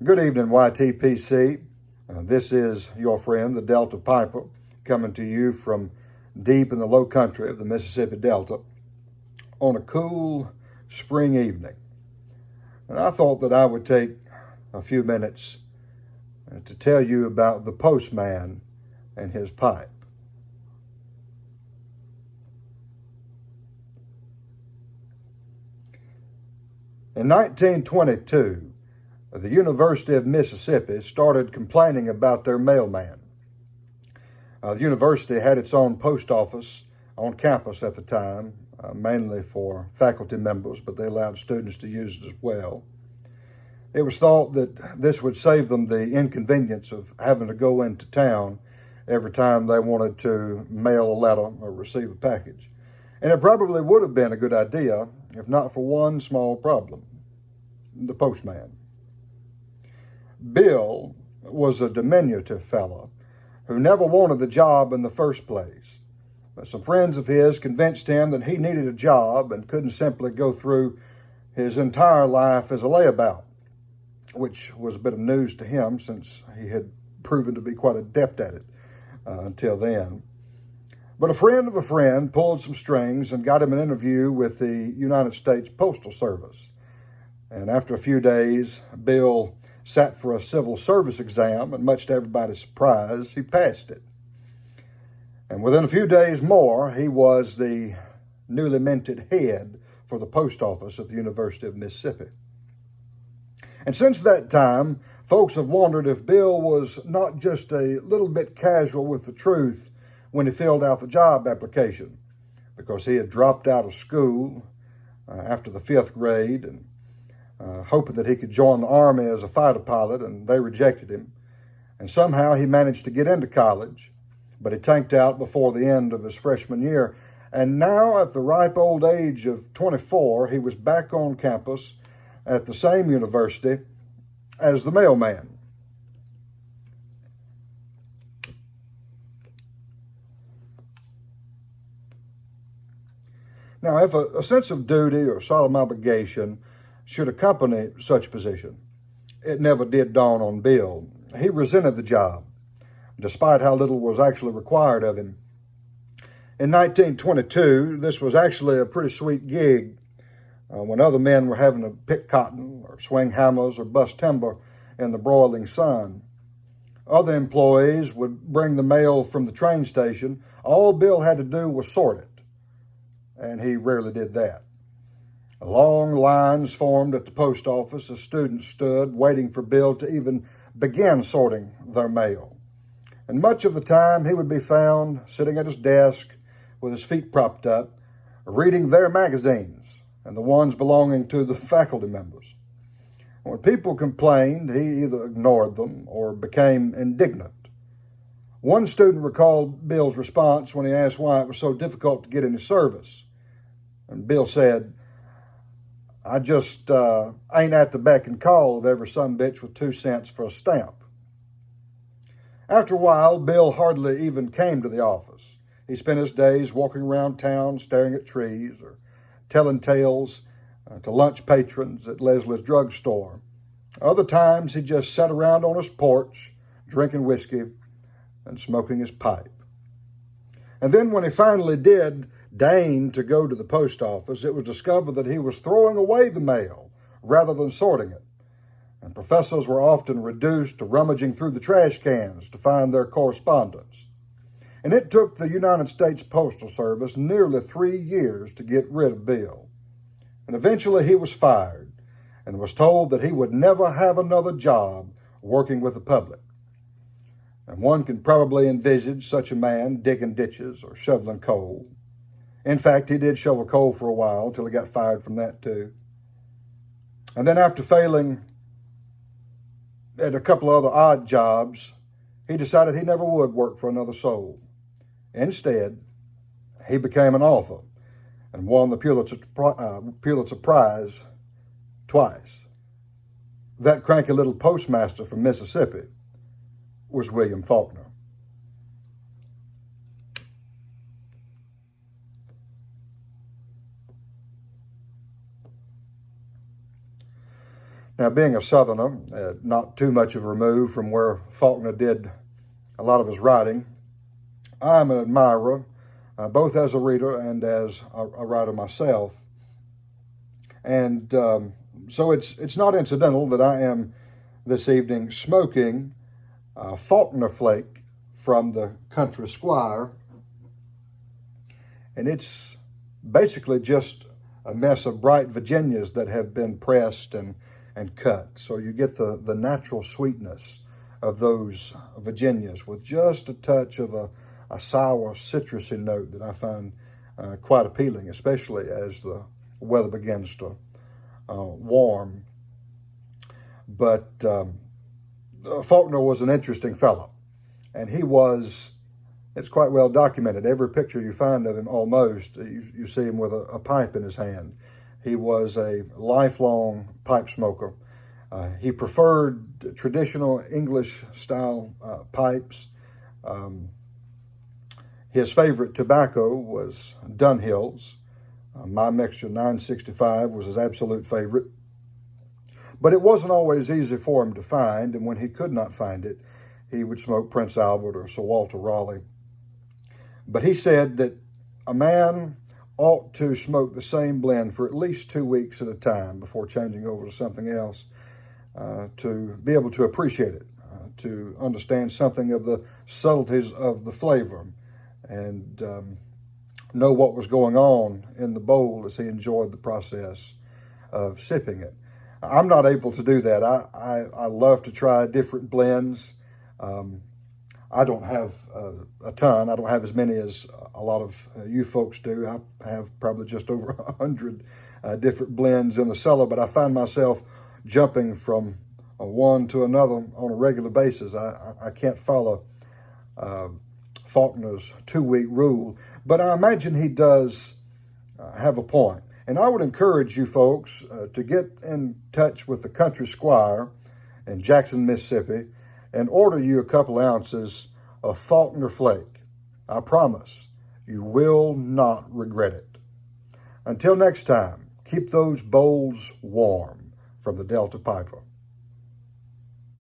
Good evening, YTPC. This is your friend, the Delta Piper, coming to you from deep in the low country of the Mississippi Delta on a cool spring evening. And I thought that I would take a few minutes to tell you about the Postman and His Pipe. In 1922, the University of Mississippi started complaining about their mailman. The university had its own post office on campus at the time, mainly for faculty members, but they allowed students to use it as well. It was thought that this would save them the inconvenience of having to go into town every time they wanted to mail a letter or receive a package. And it probably would have been a good idea if not for one small problem: the postman. Bill was a diminutive fellow who never wanted the job in the first place. But some friends of his convinced him that he needed a job and couldn't simply go through his entire life as a layabout, which was a bit of news to him since he had proven to be quite adept at it until then. But a friend of a friend pulled some strings and got him an interview with the United States Postal Service. And after a few days, Bill sat for a civil service exam, and much to everybody's surprise, he passed it. And within a few days more, he was the newly minted head for the post office at the University of Mississippi. And since that time, folks have wondered if Bill was not just a little bit casual with the truth when he filled out the job application, because he had dropped out of school after the 5th grade and hoping that he could join the Army as a fighter pilot, and they rejected him. And somehow he managed to get into college, but he tanked out before the end of his freshman year. And now, at the ripe old age of 24, he was back on campus at the same university as the mailman. Now, if a sense of duty or solemn obligation should accompany such position, it never did dawn on Bill. He resented the job, despite how little was actually required of him. In 1922, this was actually a pretty sweet gig. When other men were having to pick cotton or swing hammers or bust timber in the broiling sun, other employees would bring the mail from the train station. All Bill had to do was sort it, and he rarely did that. Long lines formed at the post office as students stood waiting for Bill to even begin sorting their mail. And much of the time he would be found sitting at his desk with his feet propped up, reading their magazines and the ones belonging to the faculty members. When people complained, he either ignored them or became indignant. One student recalled Bill's response when he asked why it was so difficult to get any service. And Bill said, "I just ain't at the beck and call of every sumbitch with 2 cents for a stamp." After a while, Bill hardly even came to the office. He spent his days walking around town staring at trees or telling tales to lunch patrons at Leslie's drugstore. Other times, he just sat around on his porch, drinking whiskey and smoking his pipe. And then when he finally did deign to go to the post office, it was discovered that he was throwing away the mail rather than sorting it. And professors were often reduced to rummaging through the trash cans to find their correspondence. And it took the United States Postal Service nearly 3 years to get rid of Bill. And eventually he was fired and was told that he would never have another job working with the public. And one can probably envisage such a man digging ditches or shoveling coal. In fact, he did shovel coal for a while until he got fired from that too. And then after failing at a couple of other odd jobs, he decided he never would work for another soul. Instead, he became an author and won the Pulitzer Prize twice. That cranky little postmaster from Mississippi was William Faulkner. Now, being a Southerner, not too much of a remove from where Faulkner did a lot of his writing, I'm an admirer, both as a reader and as a writer myself. And so it's not incidental that I am this evening smoking Faulkner Flake from the Country Squire. And it's basically just a mess of bright Virginias that have been pressed and cut. So you get the natural sweetness of those Virginias with just a touch of a sour, citrusy note that I find quite appealing, especially as the weather begins to warm. But Faulkner was an interesting fellow, and it's quite well documented. Every picture you find of him, almost, you see him with a pipe in his hand. He was a lifelong pipe smoker. He preferred traditional English-style pipes. His favorite tobacco was Dunhill's. My Mixture 965 was his absolute favorite. But it wasn't always easy for him to find, and when he could not find it, he would smoke Prince Albert or Sir Walter Raleigh. But he said that a man ought to smoke the same blend for at least 2 weeks at a time before changing over to something else, to be able to appreciate it, to understand something of the subtleties of the flavor, and know what was going on in the bowl as he enjoyed the process of sipping it. I'm not able to do that. I love to try different blends. I don't have a ton. I don't have as many as a lot of you folks do. I have probably just over 100 different blends in the cellar, but I find myself jumping from one to another on a regular basis. I can't follow Faulkner's 2-week rule, but I imagine he does have a point. And I would encourage you folks to get in touch with the Country Squire in Jackson, Mississippi, and order you a couple ounces of Faulkner Flake. I promise you will not regret it. Until next time, keep those bowls warm. From the Delta Piper.